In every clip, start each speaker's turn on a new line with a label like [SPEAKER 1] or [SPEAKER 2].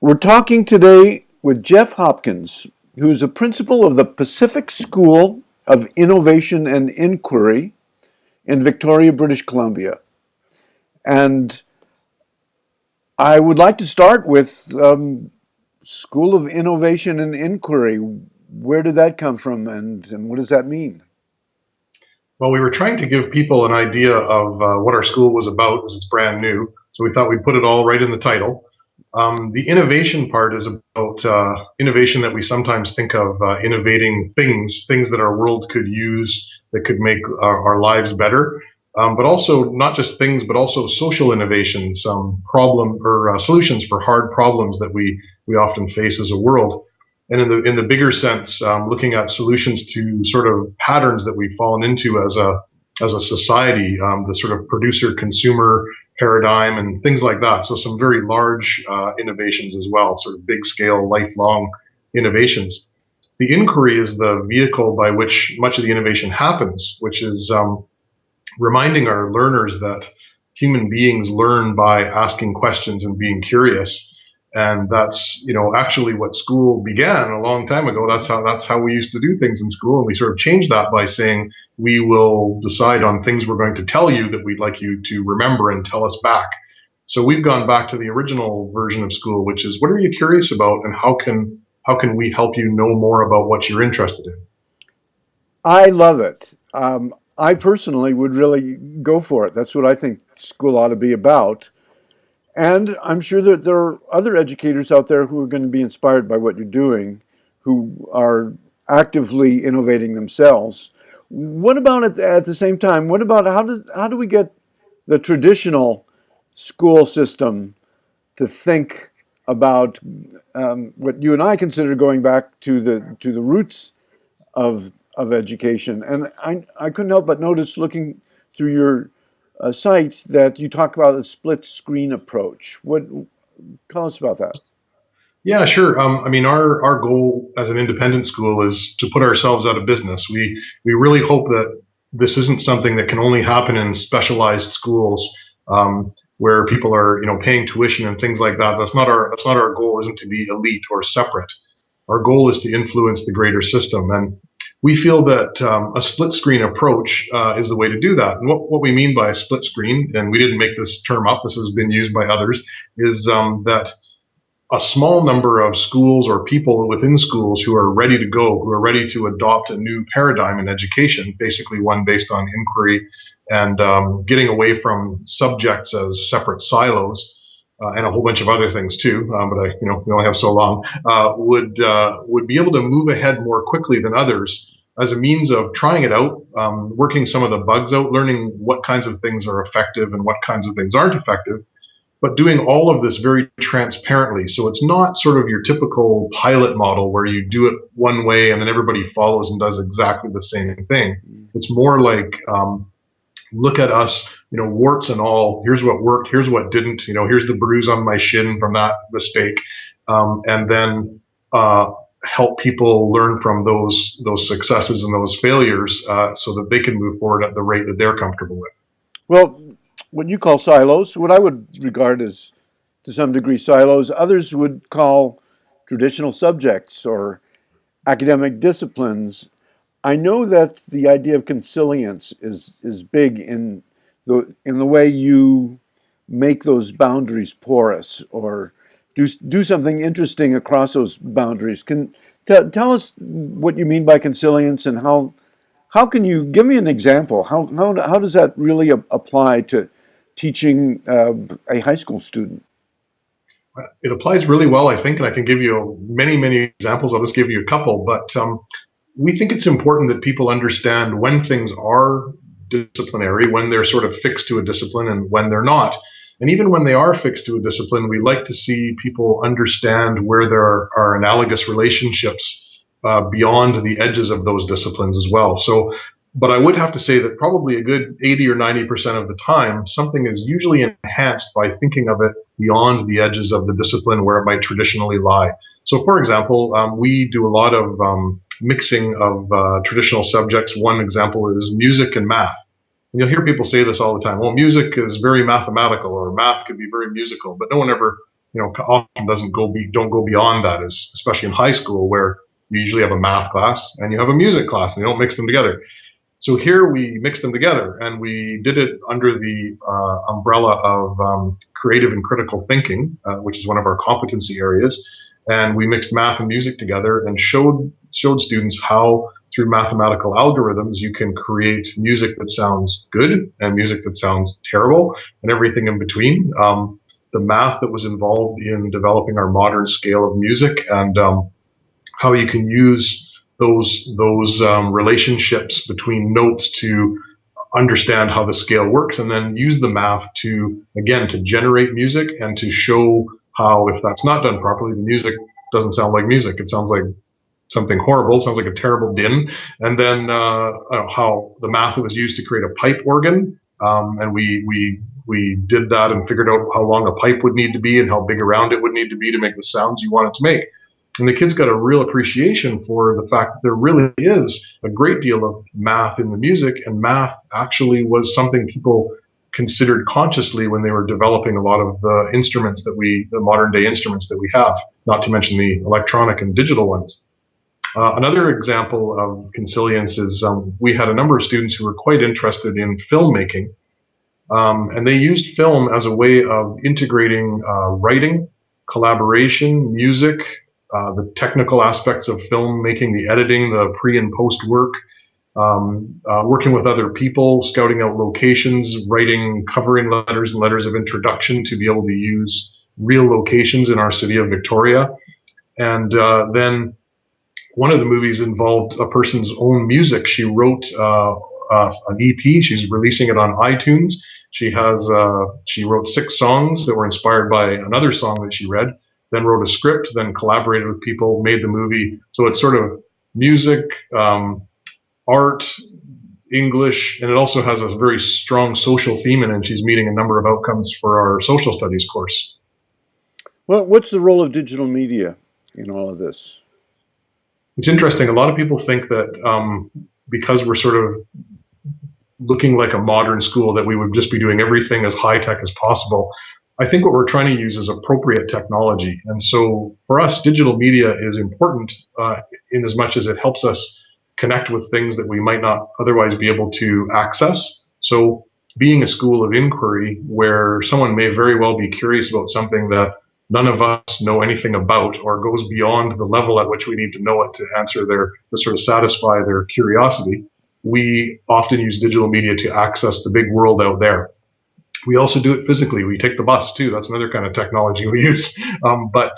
[SPEAKER 1] We're talking today with Jeff Hopkins, who's a principal of the Pacific School of Innovation and Inquiry in Victoria, British Columbia. And I would like to start with School of Innovation and Inquiry. Where did that come from, and what does that mean?
[SPEAKER 2] Well, we were trying to give people an idea of what our school was about, because it's brand new. So we thought we'd put it all right in the title. The innovation part is about innovation that we sometimes think of innovating things that our world could use that could make our lives better. But also not just things, but also social innovations, problem or solutions for hard problems that we often face as a world. And in the bigger sense, looking at solutions to sort of patterns that we've fallen into as a society, the sort of producer consumer paradigm and things like that. So some very large innovations as well, sort of big scale, lifelong innovations. The inquiry is the vehicle by which much of the innovation happens, which is reminding our learners that human beings learn by asking questions and being curious. And that's, actually what school began a long time ago. That's how we used to do things in school. And we sort of changed that by saying, we will decide on things we're going to tell you that we'd like you to remember and tell us back. So we've gone back to the original version of school, which is, what are you curious about, and how can we help you know more about what you're interested in?
[SPEAKER 1] I love it. I personally would really go for it. That's what I think school ought to be about. And I'm sure that there are other educators out there who are going to be inspired by what you're doing, who are actively innovating themselves. What about at the same time? What about how do we get the traditional school system to think about what you and I consider going back to the roots of education? And I couldn't help but notice, looking through your site, that you talk about a split screen approach. Tell us about that?
[SPEAKER 2] Yeah, sure. I mean, our goal as an independent school is to put ourselves out of business. We really hope that this isn't something that can only happen in specialized schools, where people are, paying tuition and things like that. That's not our goal. Isn't to be elite or separate. Our goal is to influence the greater system, and we feel that a split screen approach is the way to do that. And what we mean by a split screen, and we didn't make this term up, this has been used by others, is that a small number of schools or people within schools who are ready to go, who are ready to adopt a new paradigm in education, basically one based on inquiry and getting away from subjects as separate silos, and a whole bunch of other things too. We only have so long. Would be able to move ahead more quickly than others as a means of trying it out, working some of the bugs out, learning what kinds of things are effective and what kinds of things aren't effective, but doing all of this very transparently. So it's not sort of your typical pilot model where you do it one way and then everybody follows and does exactly the same thing. It's more like, look at us, warts and all. Here's what worked. Here's what didn't. Here's the bruise on my shin from that mistake, and then help people learn from those successes and those failures, so that they can move forward at the rate that they're comfortable with.
[SPEAKER 1] Well, what you call silos, what I would regard as, to some degree, silos, others would call traditional subjects or academic disciplines. I know that the idea of consilience is big in the way you make those boundaries porous, or do something interesting across those boundaries. Tell us what you mean by consilience, and how can you give me an example? How does that really apply to teaching a high school student?
[SPEAKER 2] It applies really well, I think, and I can give you many, many examples. I'll just give you a couple, but we think it's important that people understand when things are disciplinary, when they're sort of fixed to a discipline, and when they're not. And even when they are fixed to a discipline, we like to see people understand where there are analogous relationships beyond the edges of those disciplines as well. So, but I would have to say that probably a good 80 or 90% of the time, something is usually enhanced by thinking of it beyond the edges of the discipline where it might traditionally lie. So, for example, we do a lot of mixing of traditional subjects. One example is music and math. And you'll hear people say this all the time. Well, music is very mathematical, or math could be very musical, but no one ever often don't go beyond that, especially in high school where you usually have a math class and you have a music class and they don't mix them together. So here we mixed them together, and we did it under the umbrella of creative and critical thinking, which is one of our competency areas. And we mixed math and music together and showed students how, through mathematical algorithms, you can create music that sounds good and music that sounds terrible and everything in between. The math that was involved in developing our modern scale of music, and how you can use those relationships between notes to understand how the scale works, and then use the math to generate music and to show how, if that's not done properly, the music doesn't sound like music. It sounds like something horrible. It sounds like a terrible din. And then how the math that was used to create a pipe organ, and we did that and figured out how long a pipe would need to be and how big around it would need to be to make the sounds you wanted to make. And the kids got a real appreciation for the fact that there really is a great deal of math in the music, and math actually was something people considered consciously when they were developing a lot of the instruments the modern day instruments that we have, not to mention the electronic and digital ones. Another example of consilience is we had a number of students who were quite interested in filmmaking, and they used film as a way of integrating writing, collaboration, music, the technical aspects of filmmaking, the editing, the pre and post work, working with other people, scouting out locations, writing covering letters and letters of introduction to be able to use real locations in our city of Victoria. And then one of the movies involved a person's own music. She wrote an EP. She's releasing it on iTunes. She wrote 6 songs that were inspired by another song that she read, then wrote a script, then collaborated with people, made the movie. So it's sort of music, art, English, and it also has a very strong social theme in it. And she's meeting a number of outcomes for our social studies course.
[SPEAKER 1] Well, what's the role of digital media in all of this?
[SPEAKER 2] It's interesting. A lot of people think that because we're sort of looking like a modern school, that we would just be doing everything as high tech as possible. I think what we're trying to use is appropriate technology. And so for us, digital media is important in as much as it helps us connect with things that we might not otherwise be able to access. So being a school of inquiry where someone may very well be curious about something that none of us know anything about, or goes beyond the level at which we need to know it to sort of satisfy their curiosity, we often use digital media to access the big world out there. We also do it physically. We take the bus too. That's another kind of technology we use. But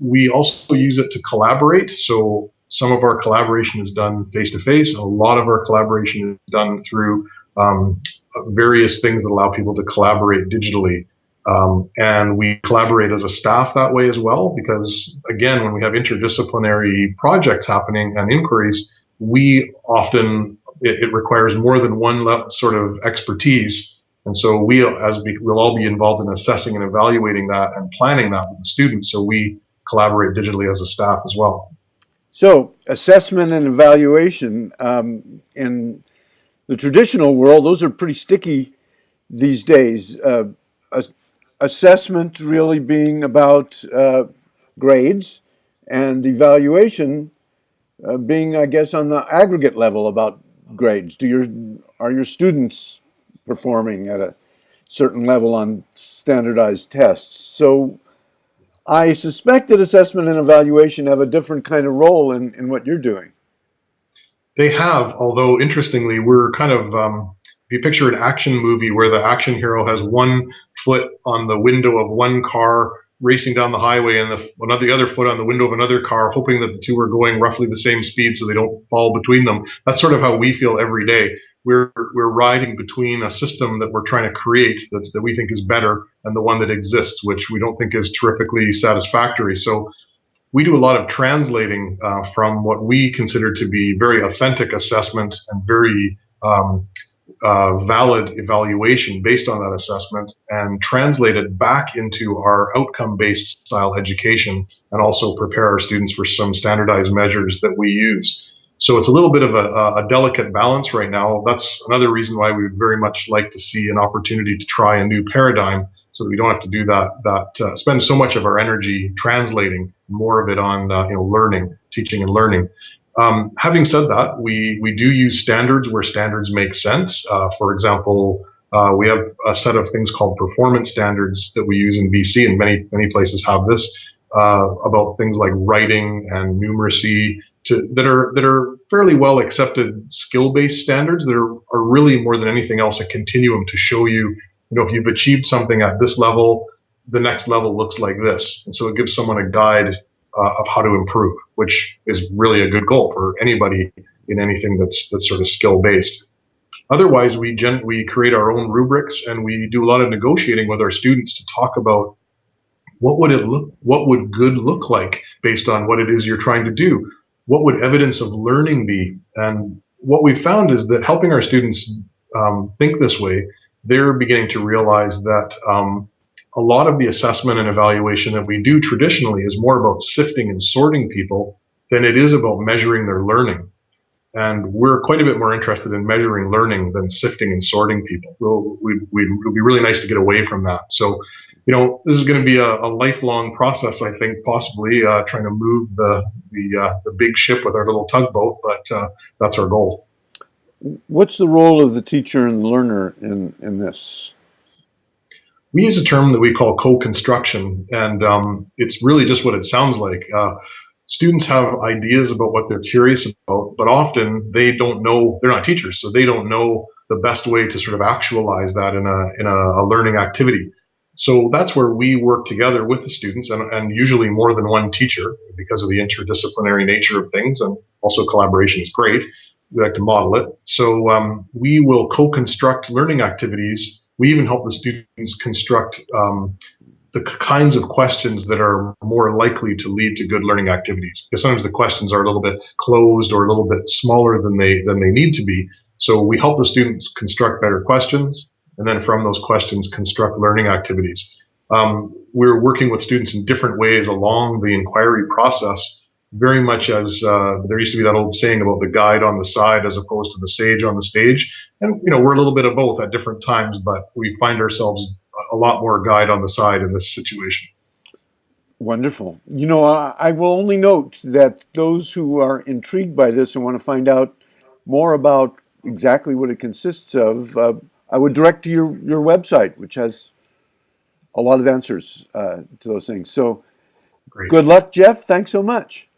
[SPEAKER 2] we also use it to collaborate. So some of our collaboration is done face-to-face. A lot of our collaboration is done through various things that allow people to collaborate digitally. And we collaborate as a staff that way as well, because again, when we have interdisciplinary projects happening and inquiries, it requires more than one sort of expertise. And so we'll all be involved in assessing and evaluating that and planning that with the students. So we collaborate digitally as a staff as well.
[SPEAKER 1] So assessment and evaluation, in the traditional world, those are pretty sticky these days. Assessment really being about grades, and evaluation being, I guess, on the aggregate level about grades. Are your students performing at a certain level on standardized tests? So I suspect that assessment and evaluation have a different kind of role in what you're doing.
[SPEAKER 2] They have, although interestingly, we're kind of, if you picture an action movie where the action hero has one foot on the window of one car racing down the highway and the other foot on the window of another car, hoping that the two are going roughly the same speed so they don't fall between them. That's sort of how we feel every day. We're riding between a system that we're trying to create that we think is better and the one that exists, which we don't think is terrifically satisfactory. So we do a lot of translating from what we consider to be very authentic assessment and very valid evaluation based on that assessment, and translate it back into our outcome-based style education, and also prepare our students for some standardized measures that we use. So it's a little bit of a delicate balance right now. That's another reason why we would very much like to see an opportunity to try a new paradigm so that we don't have to do that spend so much of our energy translating, more of it on learning, teaching and learning. Having said that, we do use standards where standards make sense. For example, we have a set of things called performance standards that we use in BC, and many places have this, about things like writing and numeracy, that are fairly well accepted skill-based standards that are really, more than anything else, a continuum to show you, if you've achieved something at this level, the next level looks like this. And so it gives someone a guide of how to improve, which is really a good goal for anybody in anything that's sort of skill-based. Otherwise, we create our own rubrics, and we do a lot of negotiating with our students to talk about what would good look like based on what it is you're trying to do. What would evidence of learning be? And what we found is that helping our students think this way, they're beginning to realize that a lot of the assessment and evaluation that we do traditionally is more about sifting and sorting people than it is about measuring their learning. And we're quite a bit more interested in measuring learning than sifting and sorting people. It would be really nice to get away from that. So, this is going to be a lifelong process, I think, possibly trying to move the big ship with our little tugboat, but that's our goal.
[SPEAKER 1] What's the role of the teacher and the learner in this?
[SPEAKER 2] We use a term that we call co-construction, and it's really just what it sounds like. Students have ideas about what they're curious about, but often they don't know, they're not teachers, so they don't know the best way to sort of actualize that in a learning activity. So that's where we work together with the students, and usually more than one teacher, because of the interdisciplinary nature of things, and also collaboration is great. We like to model it. So we will co-construct learning activities. We even help the students construct the kinds of questions that are more likely to lead to good learning activities. Because sometimes the questions are a little bit closed or a little bit smaller than they need to be. So we help the students construct better questions, and then from those questions construct learning activities. We're working with students in different ways along the inquiry process, very much as there used to be that old saying about the guide on the side as opposed to the sage on the stage. And we're a little bit of both at different times, but we find ourselves a lot more guide on the side in this situation.
[SPEAKER 1] Wonderful. I will only note that those who are intrigued by this and want to find out more about exactly what it consists of, I would direct to your website, which has a lot of answers to those things. So
[SPEAKER 2] Great.
[SPEAKER 1] Good luck, Jeff. Thanks so much.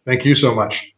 [SPEAKER 2] Thank you so much.